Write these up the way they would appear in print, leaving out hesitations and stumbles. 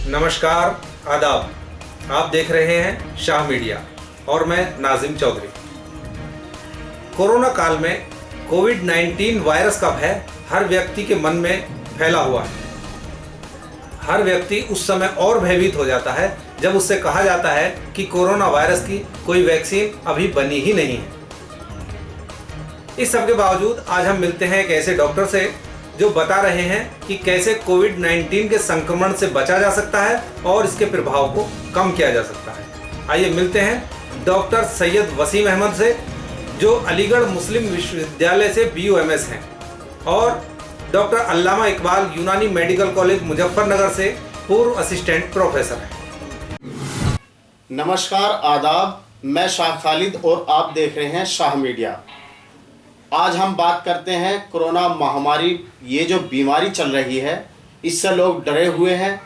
नमस्कार, आदाब। आप देख रहे हैं शाह मीडिया और मैं नाजिम चौधरी। कोरोना काल में कोविड-19 वायरस का भय हर व्यक्ति के मन में फैला हुआ है। हर व्यक्ति उस समय और भयभीत हो जाता है जब उससे कहा जाता है कि कोरोना वायरस की कोई वैक्सीन अभी बनी ही नहीं है। इस सब के बावजूद आज हम मिलते हैं एक ऐसे डॉक्टर से जो बता रहे हैं कि कैसे कोविड-19 के संक्रमण से बचा जा सकता है और इसके प्रभाव को कम किया जा सकता है। आइए मिलते हैं डॉक्टर सैयद वसीम अहमद से, जो अलीगढ़ मुस्लिम विश्वविद्यालय से BUMS हैं, और डॉक्टर अल्लामा इकबाल यूनानी मेडिकल कॉलेज मुजफ्फरनगर से पूर्व असिस्टेंट प्रोफेसर हैं। नमस्कार, आदाब। मैं शाह खालिद और आप देख रहे हैं शाह मीडिया। आज हम बात करते हैं कोरोना महामारी, ये जो बीमारी चल रही है इससे लोग डरे हुए हैं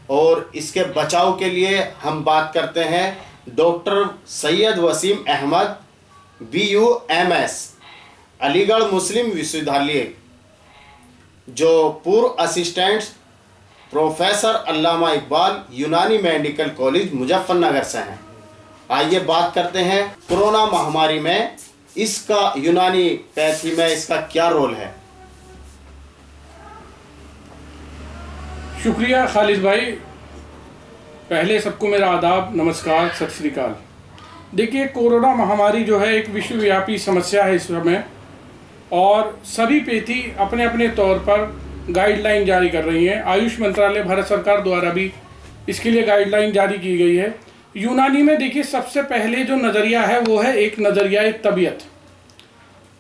और इसके बचाव के लिए हम बात करते हैं डॉक्टर सैयद वसीम अहमद BUMS अलीगढ़ मुस्लिम विश्वविद्यालय, जो पूर्व असिस्टेंट प्रोफेसर अल्लामा इकबाल यूनानी मेडिकल कॉलेज मुजफ्फरनगर से हैं। आइए बात करते हैं कोरोना महामारी में इसका यूनानी पैथी में इसका क्या रोल है। शुक्रिया खालिद भाई। पहले सबको मेरा आदाब, नमस्कार, सत श्री अकाल। देखिए, कोरोना महामारी जो है एक विश्वव्यापी समस्या है इस समय, और सभी पैथी अपने अपने तौर पर गाइडलाइन जारी कर रही हैं। आयुष मंत्रालय भारत सरकार द्वारा भी इसके लिए गाइडलाइन जारी की गई है। यूनानी में देखिए, सबसे पहले जो नज़रिया है वो है एक नज़रिया तबीयत।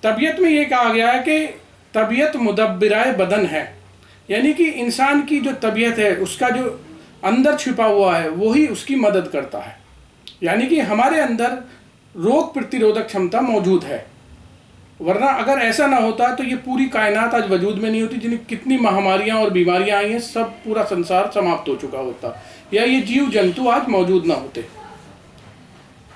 तबीयत में ये कहा गया है कि तबीयत मुदब्बिराए बदन है, यानी कि इंसान की जो तबीयत है उसका जो अंदर छिपा हुआ है वही उसकी मदद करता है। यानी कि हमारे अंदर रोग प्रतिरोधक क्षमता मौजूद है, वरना अगर ऐसा ना होता तो ये पूरी कायनात आज वजूद में नहीं होती। जिन्हें कितनी महामारियां और बीमारियां आई हैं, सब पूरा संसार समाप्त हो चुका होता, या ये जीव जंतु आज मौजूद ना होते।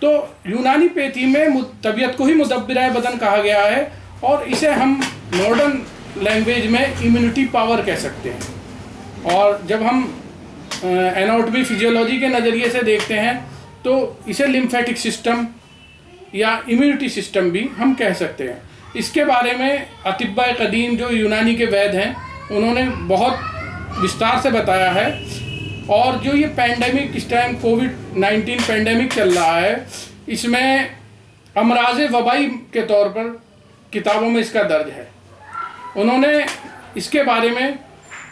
तो यूनानी पैथी में तबीयत को ही मुदब्बिराए बदन कहा गया है, और इसे हम मॉडर्न लैंग्वेज में इम्यूनिटी पावर कह सकते हैं। और जब हम एनाटॉमी फिजियोलॉजी के नज़रिए से देखते हैं तो इसे लिम्फेटिक सिस्टम या इम्यूनिटी सिस्टम भी हम कह सकते हैं। इसके बारे में अतिब्बा कदीम जो यूनानी के वैद्य हैं उन्होंने बहुत विस्तार से बताया है। और जो ये पैंडेमिक, इस टाइम कोविड-19 पैंडेमिक चल रहा है, इसमें अमराज वबाई के तौर पर किताबों में इसका दर्ज है। उन्होंने इसके बारे में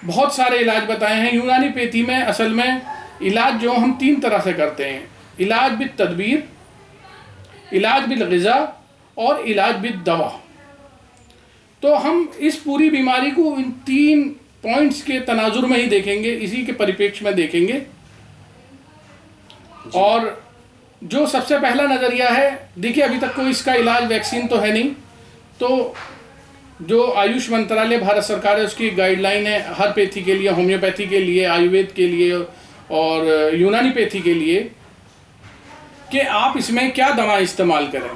बहुत सारे इलाज बताए हैं। यूनानी पैथी में असल में इलाज जो हम 3 तरह से करते हैं: इलाज बिल तदबीर, इलाज बिल ग़िज़ा और इलाज बिल दवा। तो हम इस पूरी बीमारी को इन 3 पॉइंट्स के तनाजुर में ही देखेंगे, इसी के परिप्रेक्ष्य में देखेंगे। और जो सबसे पहला नज़रिया है, देखिए अभी तक कोई इसका इलाज वैक्सीन तो है नहीं, तो जो आयुष मंत्रालय भारत सरकार है उसकी गाइडलाइन है हर पैथी के लिए, होम्योपैथी के लिए, आयुर्वेद के लिए और यूनानी पैथी के लिए, कि आप इसमें क्या दवा इस्तेमाल करें।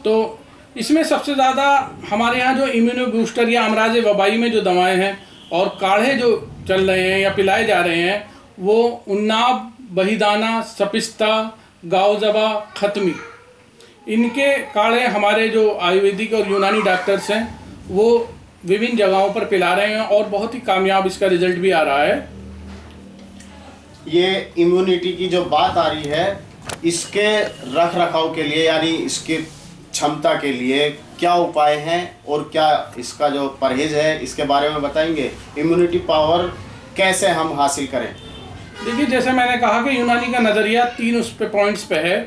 तो इसमें सबसे ज़्यादा हमारे यहाँ जो इम्यूनो बूस्टर या अमराज वबाई में जो दवाएं हैं और काढ़े जो चल रहे हैं या पिलाए जा रहे हैं, वो उन्नाब, बहीदाना, सपिस्ता, गावजबा, खत्मी, इनके काढ़े हमारे जो आयुर्वेदिक और यूनानी डॉक्टर्स हैं वो विभिन्न जगहों पर पिला रहे हैं और बहुत ही कामयाब इसका रिजल्ट भी आ रहा है। ये इम्यूनिटी की जो बात आ रही है, इसके रख रखाव के लिए यानी इसकी क्षमता के लिए क्या उपाय हैं और क्या इसका जो परहेज है इसके बारे में बताएंगे। इम्यूनिटी पावर कैसे हम हासिल करें? देखिए, जैसे मैंने कहा कि यूनानी का नज़रिया 3 उस पे पॉइंट्स पे है।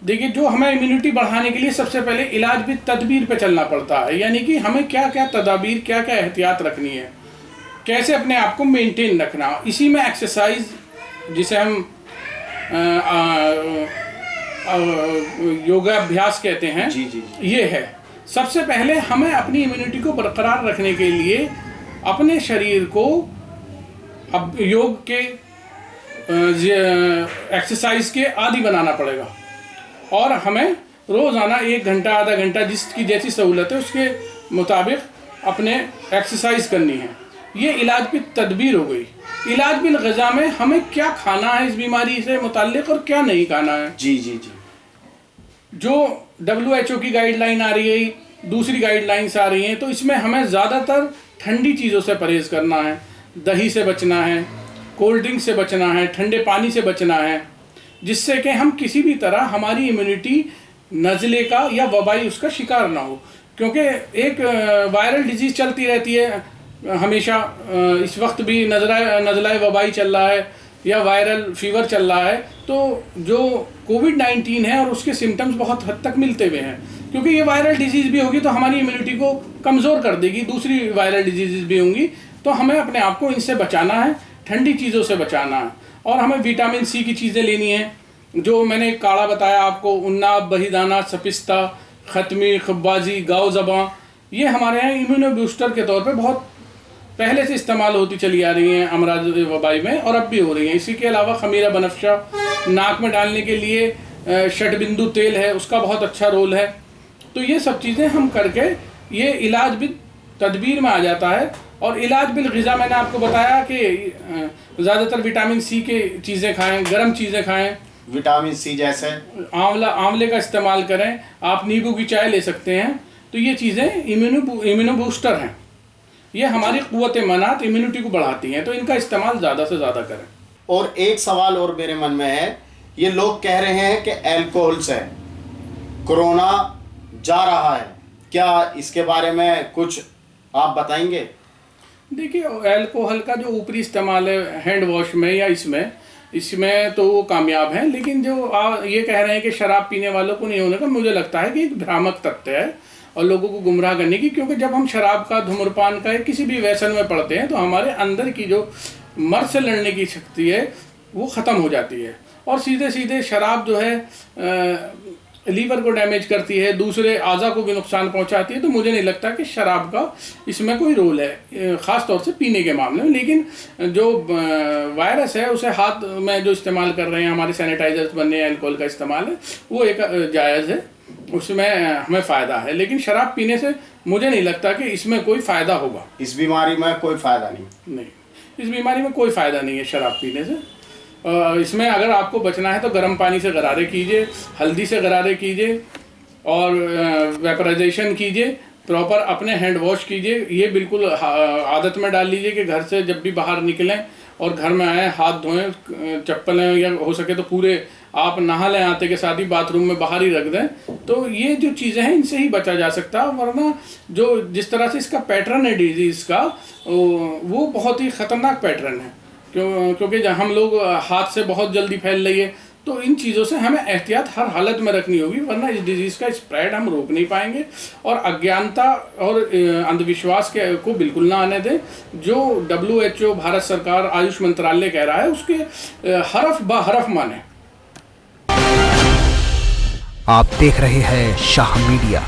देखिए, जो हमें इम्यूनिटी बढ़ाने के लिए सबसे पहले इलाज भी तदबीर पे चलना पड़ता है, यानी कि हमें क्या क्या तदाबीर, क्या क्या एहतियात रखनी है, कैसे अपने आप को मेंटेन रखना। इसी में एक्सरसाइज, जिसे हम योगाभ्यास कहते हैं, जी। ये है। सबसे पहले हमें अपनी इम्यूनिटी को बरकरार रखने के लिए अपने शरीर को अब योग के, एक्सरसाइज के आदी बनाना पड़ेगा, और हमें रोज़ाना 1 घंटा, आधा घंटा, जिसकी जैसी सहूलत है उसके मुताबिक अपने एक्सरसाइज करनी है। ये इलाज की तदबीर हो गई। इलाज बिल ग़िज़ा में हमें क्या खाना है इस बीमारी से मुताल्लिक़ और क्या नहीं खाना है। जी जी जी। जो WHO की गाइडलाइन आ रही है, दूसरी गाइडलाइंस आ रही हैं, तो इसमें हमें ज़्यादातर ठंडी चीज़ों से परहेज़ करना है, दही से बचना है, कोल्ड ड्रिंक से बचना है, ठंडे पानी से बचना है, जिससे कि हम किसी भी तरह हमारी इम्यूनिटी नज़ले का या वबाई उसका शिकार ना हो। क्योंकि एक वायरल डिजीज़ चलती रहती है हमेशा, इस वक्त भी नज़ला वबाई चल रहा है या वायरल फीवर चल रहा है, तो जो कोविड-19 है और उसके सिम्टम्स बहुत हद तक मिलते हुए हैं, क्योंकि ये वायरल डिजीज़ भी होगी तो हमारी इम्यूनिटी को कमज़ोर कर देगी, दूसरी वायरल डिजीज़ भी होंगी, तो हमें अपने आप को इनसे बचाना है, ठंडी चीज़ों से बचाना है। और हमें विटामिन सी की चीज़ें लेनी हैं, जो मैंने एक काढ़ा बताया आपको, उन्नाब, बहीदाना, सपिस्ता, ख़त्मी, खब्बाजी, गाओ ज़बां, ये हमारे यहाँ इम्यूनो बूस्टर के तौर पे बहुत पहले से इस्तेमाल होती चली आ रही हैं अमराज वबाई में, और अब भी हो रही हैं। इसी के अलावा खमीरा बनफ्शा नाक में डालने के लिए षटबिंदु तेल है, उसका बहुत अच्छा रोल है। तो ये सब चीज़ें हम करके ये इलाज भी तदबीर में आ जाता है। और इलाज बिल ग़िज़ा मैंने आपको बताया कि ज़्यादातर विटामिन सी के चीज़ें खाएँ, गर्म चीज़ें खाएँ, विटामिन सी जैसे आंवले का इस्तेमाल करें, आप नींबू की चाय ले सकते हैं। तो ये चीज़ें इम्यूनो बूस्टर हैं, ये हमारी क़ुव्वत मनात इम्यूनिटी को बढ़ाती हैं, तो इनका इस्तेमाल ज़्यादा से ज़्यादा करें। और एक सवाल और मेरे मन में है, ये लोग कह रहे हैं कि अल्कोहल से कोरोना जा रहा है, क्या इसके बारे में कुछ आप बताएंगे? देखिए, अल्कोहल का जो ऊपरी इस्तेमाल है हैंड वॉश में या इसमें तो वो कामयाब हैं, लेकिन जो ये कह रहे हैं कि शराब पीने वालों को नहीं होने का, मुझे लगता है कि एक भ्रामक तथ्य है और लोगों को गुमराह करने की। क्योंकि जब हम शराब का, धूम्रपान का या किसी भी व्यसन में पड़ते हैं तो हमारे अंदर की जो मर्ज से लड़ने की शक्ति है वो ख़त्म हो जाती है, और सीधे सीधे शराब जो है लीवर को डैमेज करती है, दूसरे आज़ा को भी नुकसान पहुंचाती है। तो मुझे नहीं लगता कि शराब का इसमें कोई रोल है, ख़ास तौर से पीने के मामले में। लेकिन जो वायरस है उसे हाथ में जो इस्तेमाल कर रहे हैं, हमारे सैनिटाइजर्स बनने, अल्कोहल का इस्तेमाल है, वो एक जायज़ है, उसमें हमें फ़ायदा है। लेकिन शराब पीने से मुझे नहीं लगता कि इसमें कोई फ़ायदा होगा। इस बीमारी में कोई फ़ायदा नहीं, इस बीमारी में कोई फ़ायदा नहीं है शराब पीने से। इसमें अगर आपको बचना है तो गर्म पानी से गरारे कीजिए, हल्दी से गरारे कीजिए और वेपराइजेशन कीजिए, प्रॉपर अपने हैंड वॉश कीजिए। ये बिल्कुल आदत में डाल लीजिए कि घर से जब भी बाहर निकलें और घर में आएँ हाथ धोएं, चप्पलें या हो सके तो पूरे आप नहा लें, आते के साथ ही बाथरूम में बाहर ही रख दें। तो ये जो चीज़ें हैं इनसे ही बचा जा सकता है, वरना जो जिस तरह से इसका पैटर्न है डिजीज़ का, वो बहुत ही ख़तरनाक पैटर्न है। क्योंकि जब हम लोग हाथ से बहुत जल्दी फैल रही है, तो इन चीज़ों से हमें एहतियात हर हालत में रखनी होगी, वरना इस डिजीज़ का स्प्रेड हम रोक नहीं पाएंगे। और अज्ञानता और अंधविश्वास को बिल्कुल ना आने दें। जो WHO, भारत सरकार, आयुष मंत्रालय कह रहा है, उसके हरफ ब हरफ माने। आप देख रहे हैं शाह मीडिया।